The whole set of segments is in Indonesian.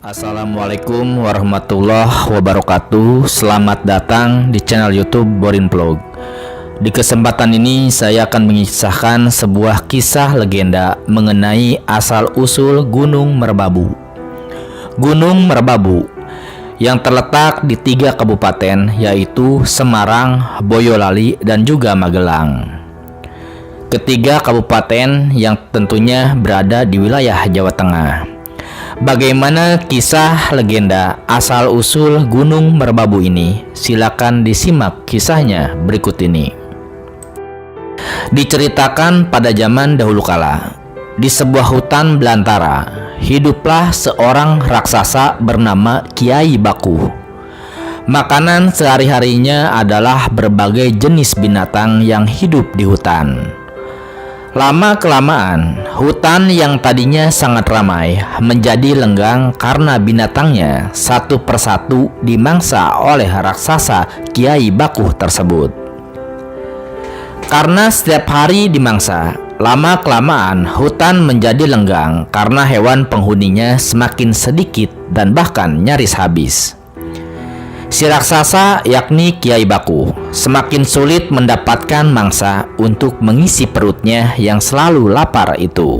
Assalamualaikum warahmatullahi wabarakatuh. Selamat datang di channel YouTube Borin Vlog. Di kesempatan ini saya akan mengisahkan sebuah kisah legenda mengenai asal-usul Gunung Merbabu. Gunung Merbabu yang terletak di 3 kabupaten, yaitu Semarang, Boyolali, dan juga Magelang. Ketiga kabupaten yang tentunya berada di wilayah Jawa Tengah. Bagaimana kisah legenda asal-usul Gunung Merbabu ini? Silakan disimak kisahnya berikut ini. Diceritakan pada zaman dahulu kala, di sebuah hutan belantara, hiduplah seorang raksasa bernama Kiai Baku. Makanan sehari-harinya adalah berbagai jenis binatang yang hidup di hutan. Lama-kelamaan, hutan yang tadinya sangat ramai menjadi lenggang karena binatangnya satu persatu dimangsa oleh raksasa Kiai Baku tersebut. Karena setiap hari dimangsa, lama-kelamaan hutan menjadi lenggang karena hewan penghuninya semakin sedikit dan bahkan nyaris habis. Si raksasa, yakni Kiai Baku, semakin sulit mendapatkan mangsa untuk mengisi perutnya yang selalu lapar itu.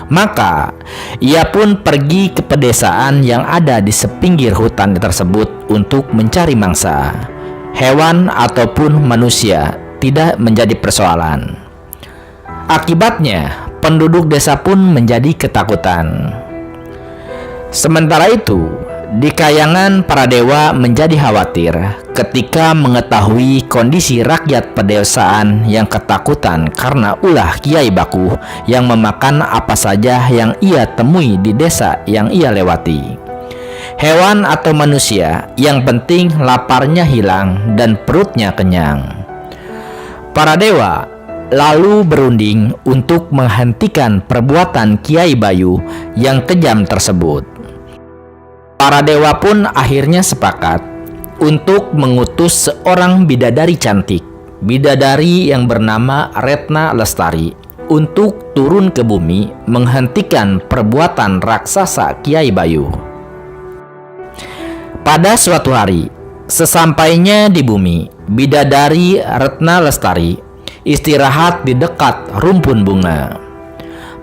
Maka ia pun pergi ke pedesaan yang ada di sepinggir hutan tersebut untuk mencari mangsa. Hewan ataupun manusia tidak menjadi persoalan. Akibatnya penduduk desa pun menjadi ketakutan. Sementara itu, di kayangan para dewa menjadi khawatir ketika mengetahui kondisi rakyat pedesaan yang ketakutan karena ulah Kiai Baku yang memakan apa saja yang ia temui di desa yang ia lewati. Hewan atau manusia, yang penting laparnya hilang dan perutnya kenyang. Para dewa lalu berunding untuk menghentikan perbuatan Kiai Bayu yang kejam tersebut. Para dewa pun akhirnya sepakat untuk mengutus seorang bidadari cantik, bidadari yang bernama Retna Lestari, untuk turun ke bumi menghentikan perbuatan raksasa Kiai Bayu. Pada suatu hari, sesampainya di bumi, bidadari Retna Lestari istirahat di dekat rumpun bunga.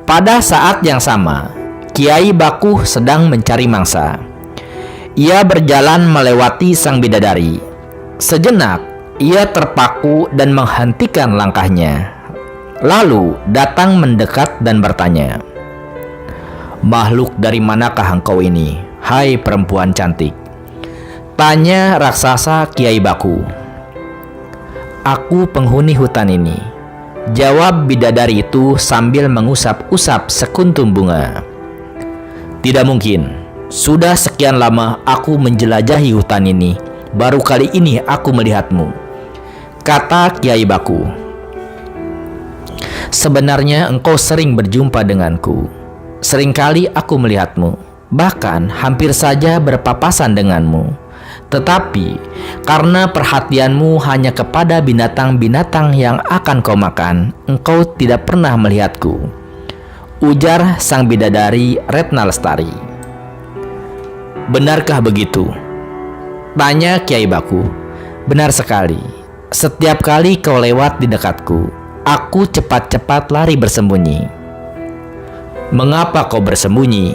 Pada saat yang sama, Kiai Baku sedang mencari mangsa. Ia berjalan melewati sang bidadari. Sejenak, ia terpaku dan menghentikan langkahnya. Lalu datang mendekat dan bertanya, "Makhluk dari manakah engkau ini, hai perempuan cantik?" Tanya raksasa Kiai Baku. "Aku penghuni hutan ini," jawab bidadari itu sambil mengusap-usap sekuntum bunga. "Tidak mungkin. Sudah sekian lama aku menjelajahi hutan ini, baru kali ini aku melihatmu," kata Kiai Baku. "Sebenarnya engkau sering berjumpa denganku. Seringkali aku melihatmu, bahkan hampir saja berpapasan denganmu. Tetapi karena perhatianmu hanya kepada binatang-binatang yang akan kau makan, engkau tidak pernah melihatku," ujar sang bidadari Retna Lestari. "Benarkah begitu?" tanya Kiai Baku. "Benar sekali. Setiap kali kau lewat di dekatku, aku cepat-cepat lari bersembunyi." "Mengapa kau bersembunyi?"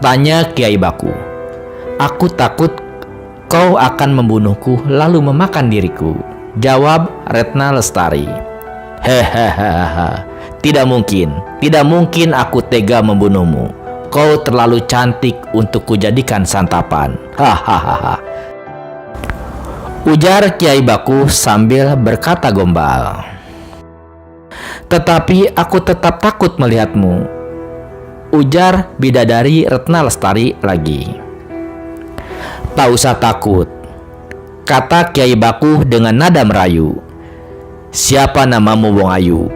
tanya Kiai Baku. "Aku takut kau akan membunuhku lalu memakan diriku," jawab Retna Lestari. "Hehehe, tidak mungkin aku tega membunuhmu. Kau terlalu cantik untuk kujadikan santapan. Hahaha," ujar Kiai Baku sambil berkata gombal. "Tetapi aku tetap takut melihatmu," ujar bidadari Retna Lestari lagi. "Tak usah takut," kata Kiai Baku dengan nada merayu. "Siapa namamu, Wong Ayu?"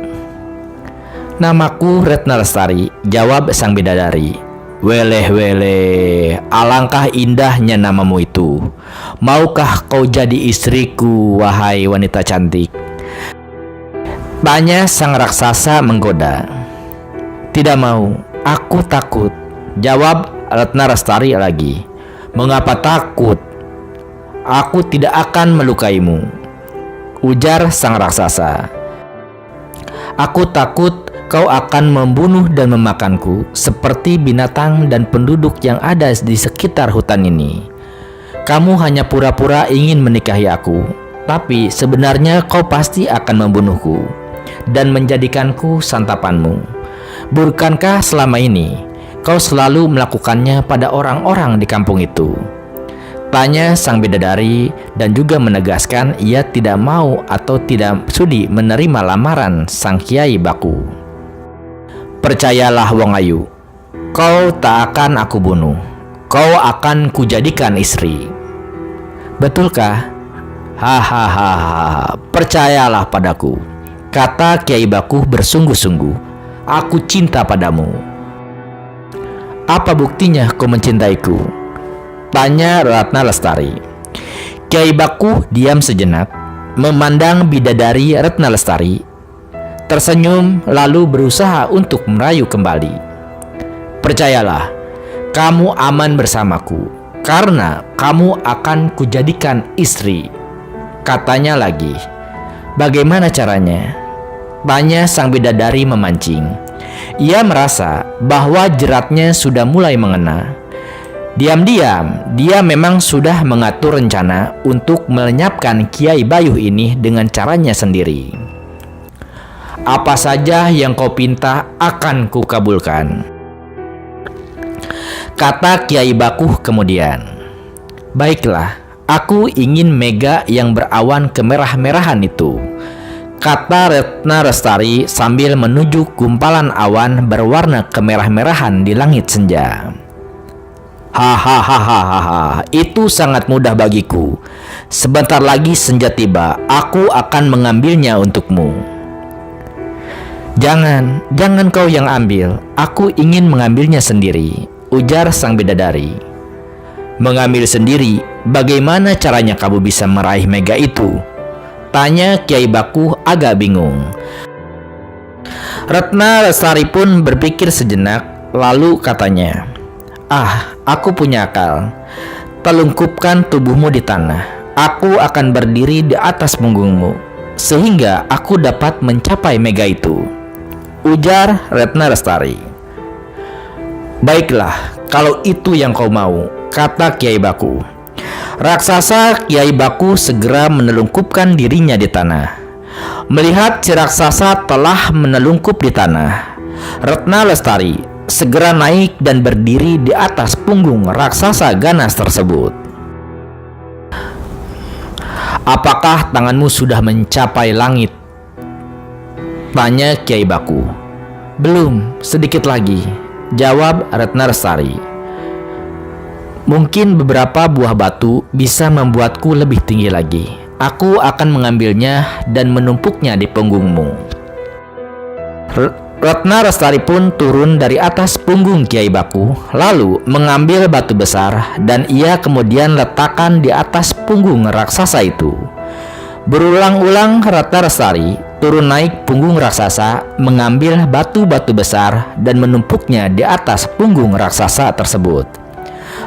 "Namaku Retna Lestari," jawab sang bidadari. "Weleh, alangkah indahnya namamu itu. Maukah kau jadi istriku, wahai wanita cantik?" tanya sang raksasa menggoda. "Tidak mau, aku takut," jawab Ratna Lestari lagi. "Mengapa takut? Aku tidak akan melukaimu," ujar sang raksasa. "Aku takut kau akan membunuh dan memakanku seperti binatang dan penduduk yang ada di sekitar hutan ini. Kamu hanya pura-pura ingin menikahi aku, tapi sebenarnya kau pasti akan membunuhku dan menjadikanku santapanmu. Bukankah selama ini kau selalu melakukannya pada orang-orang di kampung itu?" Tanya sang bidadari, dan juga menegaskan ia tidak mau atau tidak sudi menerima lamaran sang Kiai Baku. "Percayalah Wong Ayu, kau tak akan aku bunuh. Kau akan kujadikan istri." "Betulkah?" "Hahaha, percayalah padaku," kata Kiai Baku bersungguh-sungguh. "Aku cinta padamu." "Apa buktinya kau mencintaiku?" tanya Ratna Lestari. Kiai Baku diam sejenak, memandang bidadari Ratna Lestari, tersenyum lalu berusaha untuk merayu kembali. "Percayalah, kamu aman bersamaku karena kamu akan kujadikan istri," katanya lagi. "Bagaimana caranya?" tanya sang bidadari memancing. Ia merasa bahwa jeratnya sudah mulai mengena. Diam-diam, dia memang sudah mengatur rencana untuk melenyapkan Kiai Bayuh ini dengan caranya sendiri. "Apa saja yang kau pinta akan kukabulkan," kata Kiai Baku kemudian. "Baiklah, aku ingin mega yang berawan kemerah-merahan itu," kata Ratna Lestari sambil menuju gumpalan awan berwarna kemerah-merahan di langit senja. "Hahaha, itu sangat mudah bagiku. Sebentar lagi senja tiba, aku akan mengambilnya untukmu." Jangan kau yang ambil. Aku ingin mengambilnya sendiri," ujar sang bidadari. "Mengambil sendiri? Bagaimana caranya kamu bisa meraih mega itu?" tanya Kiai Baku agak bingung. Ratna Lestari pun berpikir sejenak, lalu katanya, Aku punya akal. Telungkupkan tubuhmu di tanah. Aku akan berdiri di atas punggungmu, sehingga aku dapat mencapai mega itu," ujar Ratna Lestari. "Baiklah, kalau itu yang kau mau," kata Kiai Baku. Raksasa Kiai Baku segera menelungkupkan dirinya di tanah. Melihat si raksasa telah menelungkup di tanah, Ratna Lestari segera naik dan berdiri di atas punggung raksasa ganas tersebut. "Apakah tanganmu sudah mencapai langit?" tanya Kiai Baku. "Belum, sedikit lagi," jawab Ratna Lestari. "Mungkin beberapa buah batu bisa membuatku lebih tinggi lagi. Aku akan mengambilnya dan menumpuknya di punggungmu." Ratna Lestari pun turun dari atas punggung Kiai Baku, lalu mengambil batu besar dan ia kemudian letakkan di atas punggung raksasa itu. Berulang-ulang Ratna Lestari turun naik punggung raksasa, mengambil batu-batu besar dan menumpuknya di atas punggung raksasa tersebut.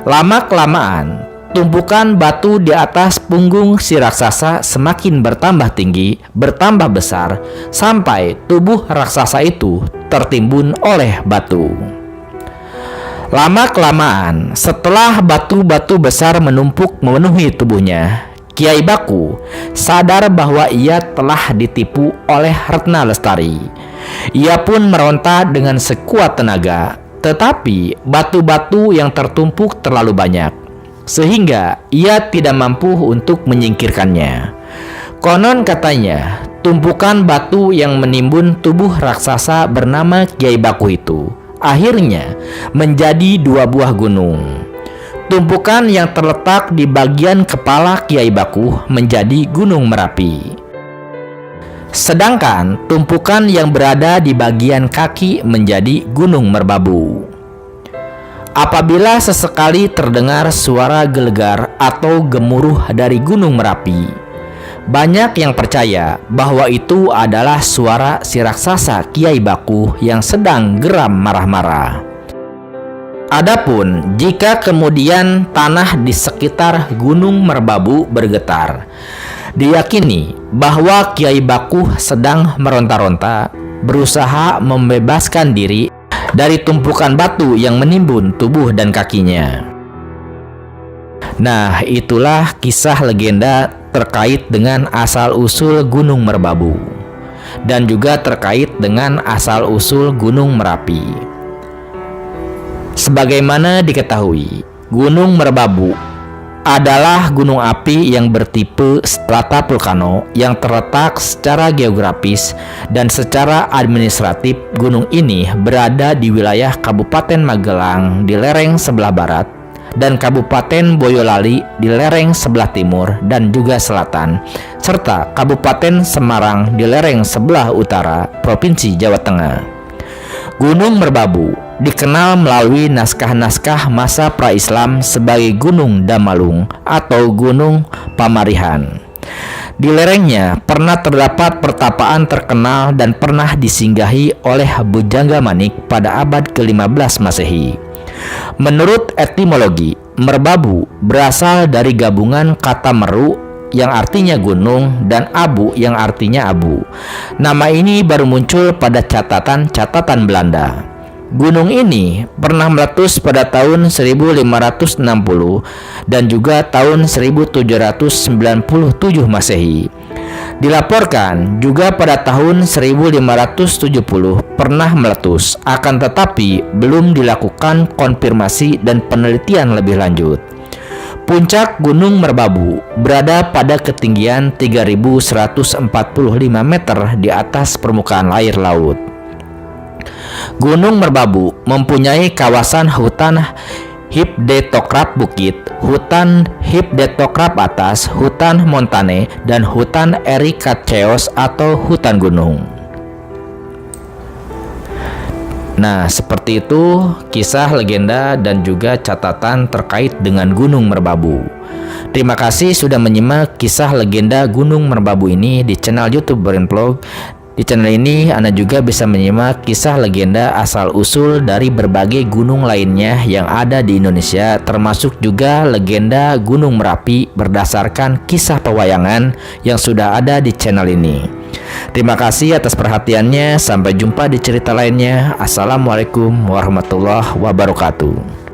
Lama-kelamaan, tumpukan batu di atas punggung si raksasa semakin bertambah tinggi, bertambah besar, sampai tubuh raksasa itu tertimbun oleh batu. Lama-kelamaan, setelah batu-batu besar menumpuk memenuhi tubuhnya, Kiai Baku sadar bahwa ia telah ditipu oleh Ratna Lestari. Ia pun meronta dengan sekuat tenaga, tetapi batu-batu yang tertumpuk terlalu banyak, sehingga ia tidak mampu untuk menyingkirkannya. Konon katanya, tumpukan batu yang menimbun tubuh raksasa bernama Kiai Baku itu akhirnya menjadi 2 buah gunung. Tumpukan yang terletak di bagian kepala Kiai Baku menjadi Gunung Merapi, sedangkan tumpukan yang berada di bagian kaki menjadi Gunung Merbabu. Apabila sesekali terdengar suara gelegar atau gemuruh dari Gunung Merapi, banyak yang percaya bahwa itu adalah suara si raksasa Kiai Baku yang sedang geram marah-marah. Adapun jika kemudian tanah di sekitar Gunung Merbabu bergetar, diyakini bahwa Kiai Bakuh sedang meronta-ronta berusaha membebaskan diri dari tumpukan batu yang menimbun tubuh dan kakinya. Nah, itulah kisah legenda terkait dengan asal-usul Gunung Merbabu dan juga terkait dengan asal-usul Gunung Merapi. Sebagaimana diketahui, Gunung Merbabu adalah gunung api yang bertipe stratavulkano yang terletak secara geografis dan secara administratif. Gunung ini berada di wilayah Kabupaten Magelang di lereng sebelah barat dan Kabupaten Boyolali di lereng sebelah timur dan juga selatan, serta Kabupaten Semarang di lereng sebelah utara Provinsi Jawa Tengah. Gunung Merbabu dikenal melalui naskah-naskah masa pra-Islam sebagai Gunung Damalung atau Gunung Pamarihan. Di lerengnya pernah terdapat pertapaan terkenal dan pernah disinggahi oleh Bujangga Manik pada abad ke-15 Masehi. Menurut etimologi, Merbabu berasal dari gabungan kata meru yang artinya gunung dan abu yang artinya abu. Nama ini baru muncul pada catatan Belanda. Gunung ini pernah meletus pada tahun 1560 dan juga tahun 1797 Masehi. Dilaporkan juga pada tahun 1570 pernah meletus, akan tetapi belum dilakukan konfirmasi dan penelitian lebih lanjut. Puncak Gunung Merbabu berada pada ketinggian 3145 meter di atas permukaan air laut. Gunung Merbabu mempunyai kawasan hutan Hipdetokrap Bukit, hutan Hipdetokrap Atas, hutan montane, dan hutan Erikaceos atau hutan gunung. Nah, seperti itu kisah legenda dan juga catatan terkait dengan Gunung Merbabu. Terima kasih sudah menyimak kisah legenda Gunung Merbabu ini di channel YouTube Berinvlog. Di channel ini Anda juga bisa menyimak kisah legenda asal-usul dari berbagai gunung lainnya yang ada di Indonesia, termasuk juga legenda Gunung Merapi berdasarkan kisah pewayangan yang sudah ada di channel ini. Terima kasih atas perhatiannya. Sampai jumpa di cerita lainnya. Assalamualaikum warahmatullahi wabarakatuh.